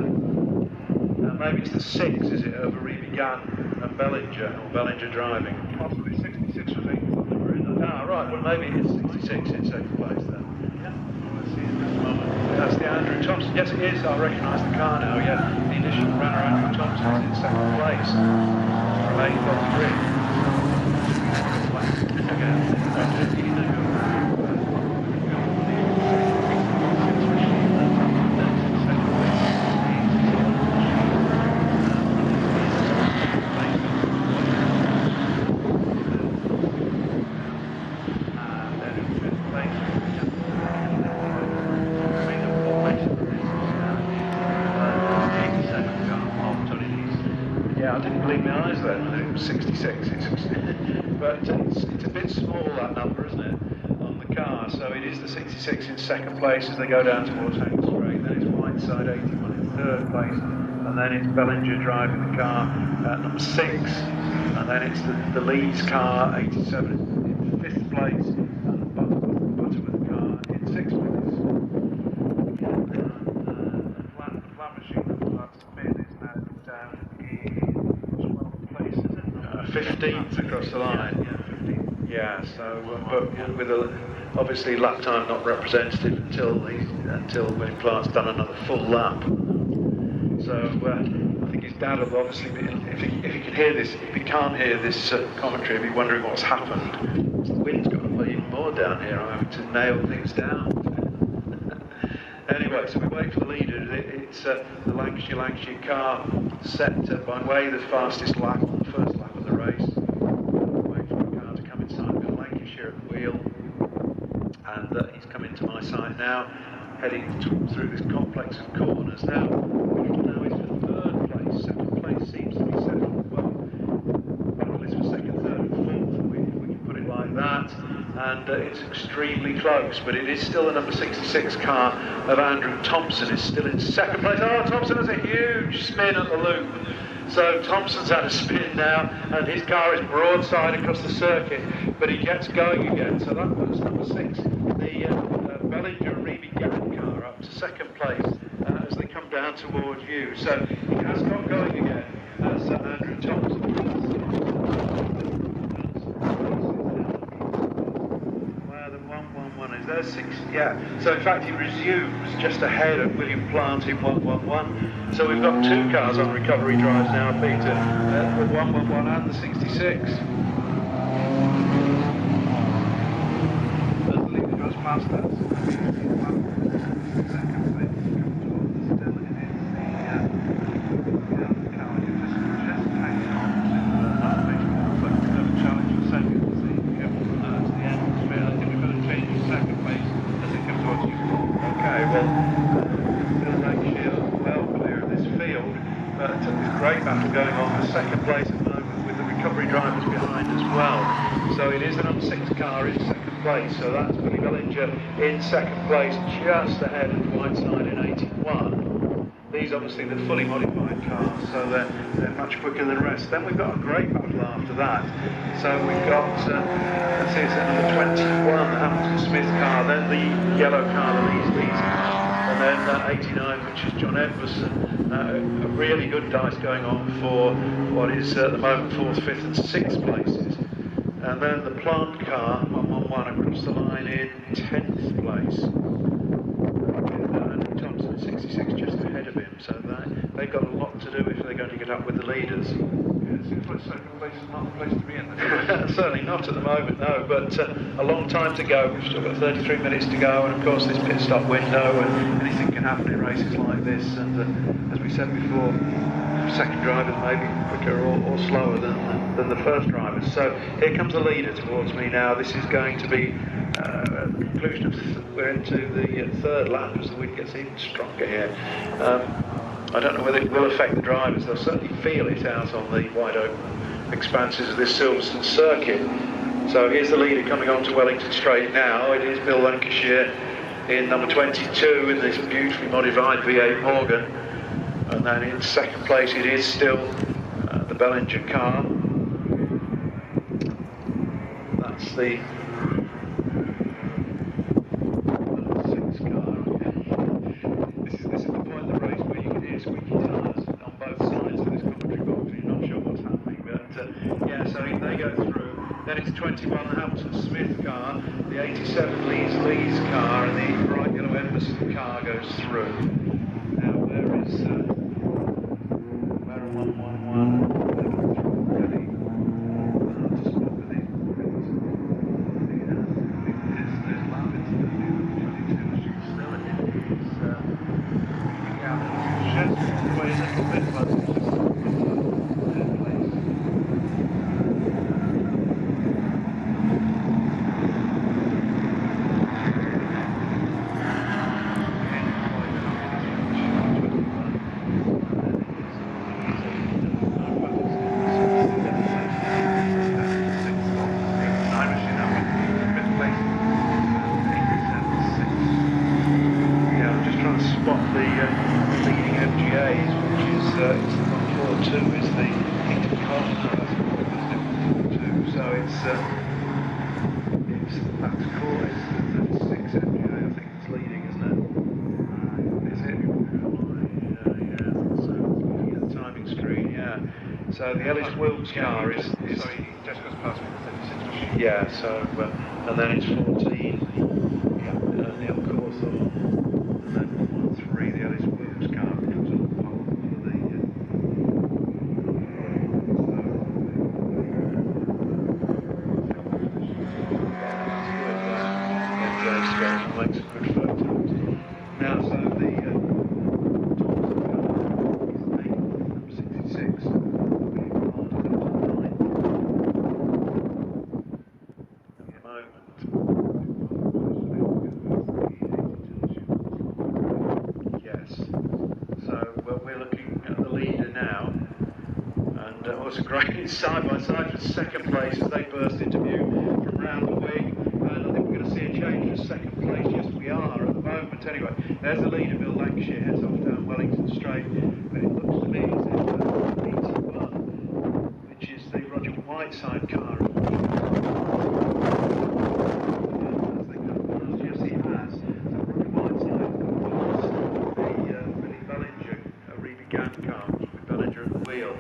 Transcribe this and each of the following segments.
maybe it's the 6, is it, over Reeby Gann and Bellinger, or Bellinger driving? Possibly 66 was 8th on the marina. Ah, right, well maybe it's 66 in second place then. Yeah, well, let's see in just a moment. That's the Andrew Thompson. Yes, it is. I recognise the car now. Yeah, the additional runner Andrew Thompson is in second place from 8th on the grid. Yeah, I didn't believe my eyes then when it was 66. But it's a bit small, that number, isn't it, on the car? So it is the 66 in second place as they go down towards Hank Straight. Then it's Whiteside 81 in third place, and then it's Bellinger driving the car at number 6, and then it's the Leeds car 87 in fifth place, and the Butterworth car in sixth place. The flat machine that's Finn is now down in 12th place, is it? 15th across the line. Yeah, 15th. Yeah, so but with obviously lap time not representative until William Clark's done another full lap. So I think his dad will obviously be, if he can hear this, if he can't hear this commentary, he'll be wondering what's happened. The wind's got to play even more down here. I'm having to nail things down. Anyway, so we wait for the leader. It's the Lancashire car set by way the fastest lap on the first lap of the race. Wait for the car to come inside. We've got Lancashire at the wheel, and he's come into my side now, heading through this complex of corners. Now is for third place. Second place seems to be settled. Well, battle is for second, third, and fourth. If we can put it like that. And it's extremely close, but it is still the number 66 car of Andrew Thompson is still in second place. Oh, Thompson has a huge spin at the loop. So Thompson's had a spin now, and his car is broadside across the circuit, but he gets going again. So that puts number 6, the Bellinger Reeby Gann car, up to second place as they come down towards you. So he has got going again as Andrew Thompson. There's 6, yeah. So in fact he resumes just ahead of William Plant in 111. So we've got 2 cars on recovery drives now, Peter, the 111 and the 66. As the leader goes past us, second place still in the car just hanging on to that makes it look like a bit of a challenge for second to the end of the straight. I think we've got to change to second place as it comes towards you. Okay, well, Bill Lancashire well clear of this field, but it's a great battle going on for second place at the moment with the recovery drivers behind as well. So it is the number 6 car in second place, so that's Willie Bellinger in second place, just ahead of Whiteside in 81. These obviously the fully modified cars, so they're much quicker than the rest. Then we've got a great battle after that. So we've got, let's see, it's number 21, the Hamilton Smith car, then the yellow car, the Leeds car, and then 89, which is John Edwardson. A really good dice going on for what is at the moment 4th, 5th and 6th places. And then the Plant car, 111, across the line in 10th place. And Thompson at 66 just ahead of him, so they've got a lot to do if they're going to get up with the leaders. Yeah, it seems like second place is not the place to be in. Certainly not at the moment, no, but a long time to go. We've still got 33 minutes to go, and of course this pit stop window, and anything can happen in races like this. And as we said before, second drivers may be quicker or slower than the first drivers. So here comes the leader towards me now. This is going to be conclusion of we're into the third lap as the wind gets even stronger here. I don't know whether it will affect the drivers. They'll certainly feel it out on the wide open expanses of this Silverstone circuit. So here's the leader coming on to Wellington Straight now. It is Bill Lancashire in number 22 in this beautifully modified V8 Morgan. And then in second place it is still the Bellinger car. That's the 6 car. This is the point of the race where you can hear 21 Hamilton Smith car, the 87 Lee's car, and the bright yellow Emerson car goes through. Now where is where are 111? Spot the leading MGAs, which is it's the 142 is the heated cotton, so it's that's cool. It's the 36 MGA, I think it's leading, isn't it? Is it? Yeah. So looking at the timing screen, yeah. So the Ellis Wilkes car is sorry, he just goes past me the 36 machine. yeah. So and then it's 14. Neil Cawthorne. And then 113, the Ellis Wilkes car comes on the pole for the makes a good photo. Now, so the Thompson car is 8th, 66. At the moment. So we're looking at the leader now, and it was a great side-by-side for second place as they burst into view from round the wing, and I think we're going to see a change for second place. Yes, we are at the moment. Anyway, there's the leader, Bill Lancashire, heads off down Wellington Straight, but it looks to me as if 81, which is the Roger Whiteside car.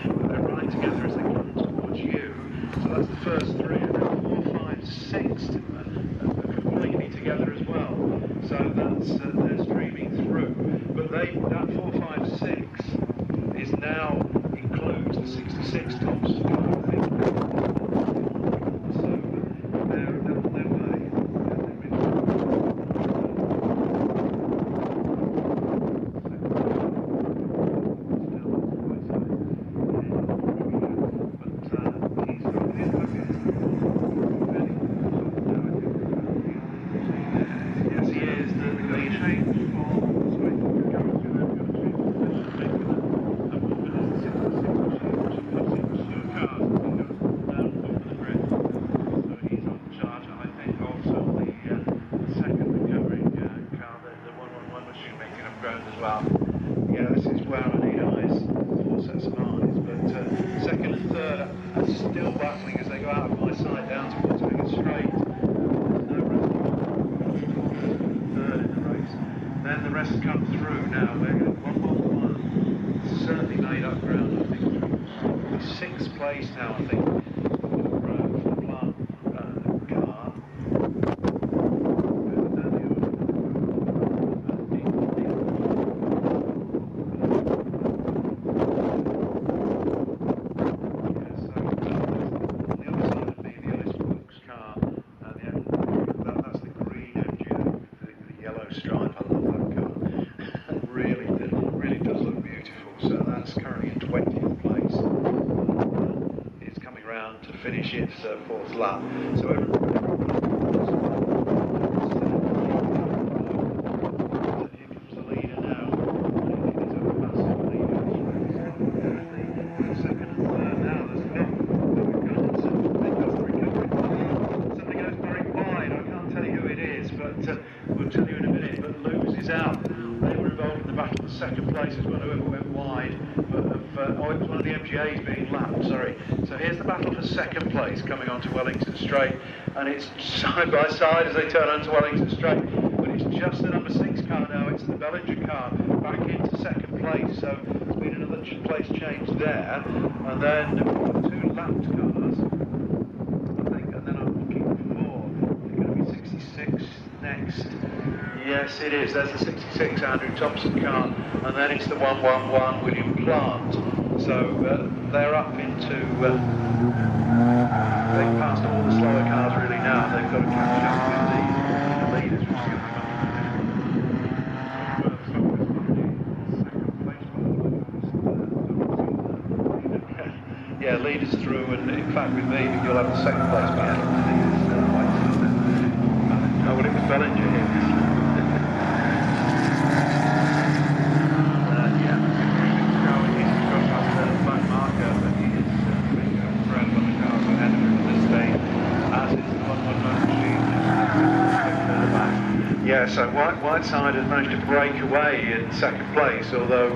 They're right together as they come towards you. So that's the first three, and then 4, 5, 6 are completely together as well. So that's they're streaming through. But that 4, 5, 6 is now includes the 66 Thompson car, I think. So they're on their way. Well, yeah, this is where I need eyes, 4 sets of eyes, but second and third are still battling as they go out of my side down towards Wigan Straight. There's no rest third in the race. Then the rest come through now. We're going to 1-1-1. Certainly made up ground, I think. We're 6th place now, I think, for the plant car. Stripe, I love that car. It really does look beautiful. So that's currently in 20th place. It's coming round to finish its 4th lap. So here comes the leader now. It's a massive leader. Second and third now. There's somebody goes very wide. I can't tell you who it is, but we'll tell you in a minute. But loses out. They were involved in the battle for second place as well, whoever went wide. But it was one of the MGAs being lapped, sorry. So here's the battle for second place coming onto Wellington Straight, and it's side by side as they turn onto Wellington Straight. But it's just the number 6 car now, it's the Bellinger car back into second place. So there's been another place change there. And then 2 lapped cars, I think, and then Yes, it is. There's the 66 Andrew Thompson car, and then it's the 111 William Plant. So they're up into. They've passed all the slower cars really now. They've got to catch up with the leaders, which is going to be yeah, leaders through, and in fact with me, you'll have the second place back. Oh, well, it was Bellinger here. Yeah. He's got that black marker, but he is around on the cars ahead of him at this stage, as is the 111 machine. Yeah, so Whiteside has managed to break away in second place, although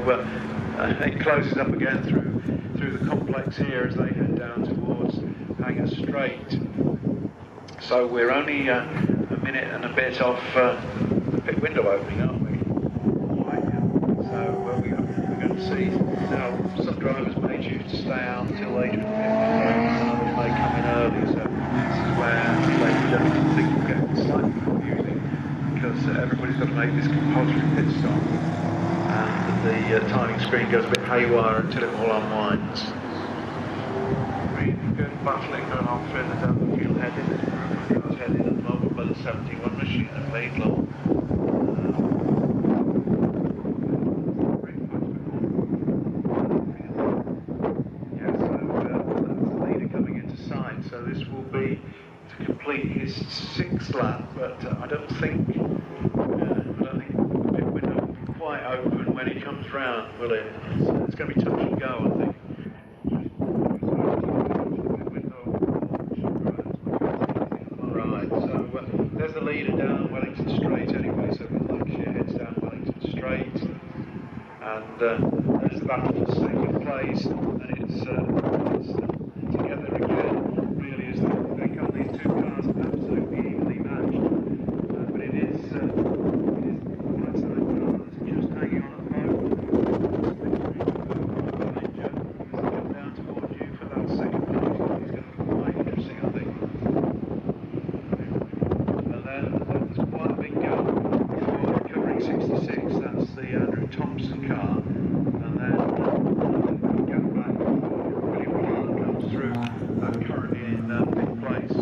it closes up again through the complex here as they head down towards Hanger Straight. So we're only a minute and a bit off the pit window opening, aren't we? So we're going to see now some drivers may choose to stay out until later in the pit window, others may come in early, so this is where later things will get slightly confusing because everybody's got to make this compulsory pit stop and the timing screen goes a bit haywire until it all unwinds. Really good battling going on further down the field heading. This group of cars heading at the moment by the 71 machine at Laidlaw. Yes, so that's the leader coming into sight. So this will be to complete his 6th lap, but I don't think the pit window will be quite open when he comes round, will it? It's going to be touch and go, I think. Right, so there's the leader down Wellington Straight anyway, so Lancashire heads down Wellington Straight, and there's the battle for second place, and it's together again, really, as they come, these two cars are absolutely evenly matched, but it is Whiteside cars just hanging on at the moment. Come down towards you for that second place, it's going to be quite interesting, I think. And then there's quite a big gap before covering 66, that's the Andrew Thompson car, and then we'll go back before William Plant comes through, currently in 5th place.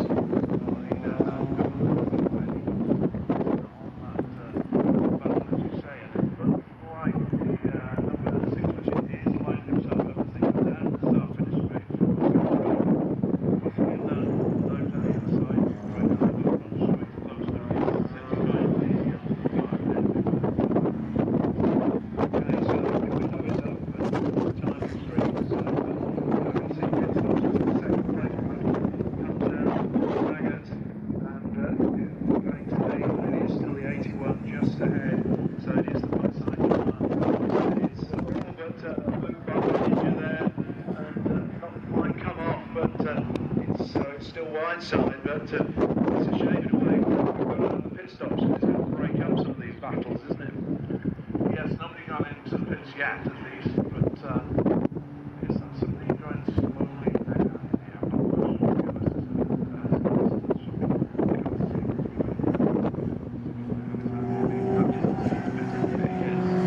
Whiteside, but it's a shame in a way we've got another pit stop, so it's going to break up some of these battles, isn't it? Yes, nobody got into the pits yet at least, but yes, that's something going slowly there. Yeah, I'm not quite sure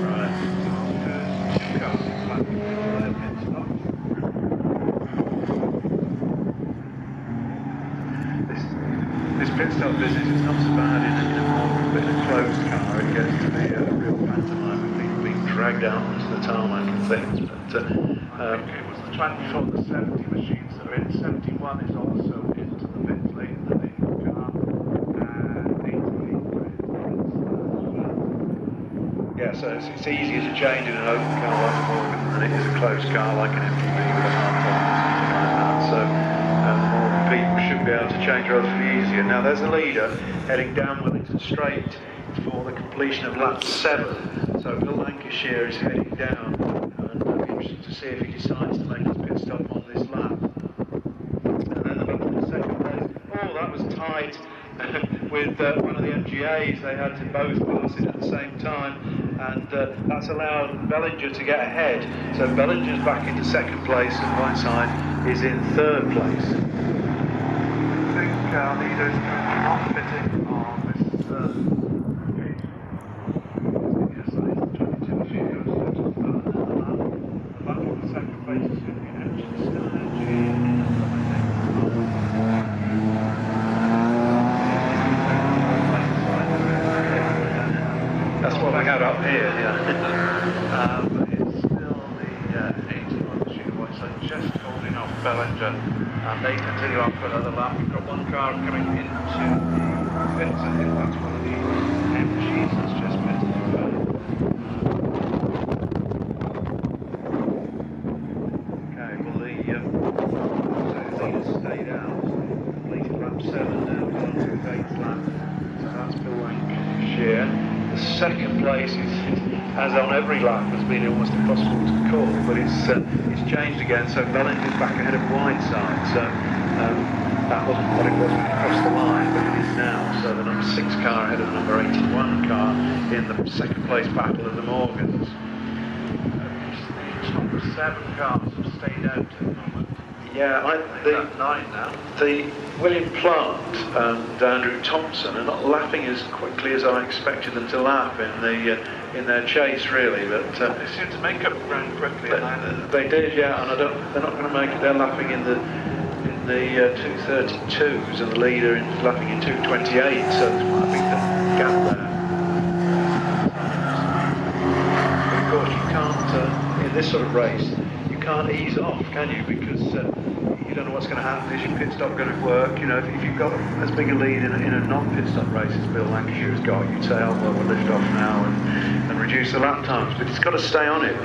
Right. This pit stop business is not so bad in a closed car. It gets to be a real pantomime of being dragged out onto the tarmac and things. But I think it was the 24 and the 70 machines that are in. 71 is also into the pits late in the main car. And 88 yeah, so it's easier to change in an open car like a Morgan than it is a closed car like an MPV with a hard top or something like that. So more people should be able to change relatively easier. Now there's a leader heading down Wellington Straight for the completion of lap 7. So Bill Lancashire is heading down, and it'll be interesting to see if he decides to make his pit stop on this lap. And then the battle for second place. Oh, that was tight with one of the MGAs. They had to both pass it at the same time, and that's allowed Bellinger to get ahead. So Bellinger's back into second place, and Whiteside is in 3rd place. I think leaders not fitting on this page. it's still the 81 Student Boy, so just holding off Bellinger, and they continue on for another lap. We've got one car coming into the pits. I think that's one of the MGs that's just pitted. Okay, well the leaders stayed out. Completed lap 7 now, gone to his 8th lap. So that's Bill Lancashire. The second place is, as on every lap, has been almost impossible to call, but it's changed again. So Bellinger's back ahead of Whiteside. So that wasn't what it was when it crossed the line, but it is now. So the number 6 car ahead of the number 81 car in the second place battle of the Morgans. The top 7 cars have stayed out at the moment. Yeah, The 9 now. The William Plant and Andrew Thompson are not lapping as quickly as I expected them to lap in their chase, really. But They seem to make up ground quickly. they did, yeah. And they're not going to make it. They're lapping in the 2:32s, and the leader is lapping in 2:28. So there's quite a big gap there. But of course, you can't in this sort of race. You can't ease off, can you? Because you don't know what's going to happen. Is your pit stop going to work? You know, if you've got as big a lead in a non-pit stop race as Bill Lancashire has got, you'd say, oh well, we'll lift off now and reduce the lap times. But it's got to stay on it.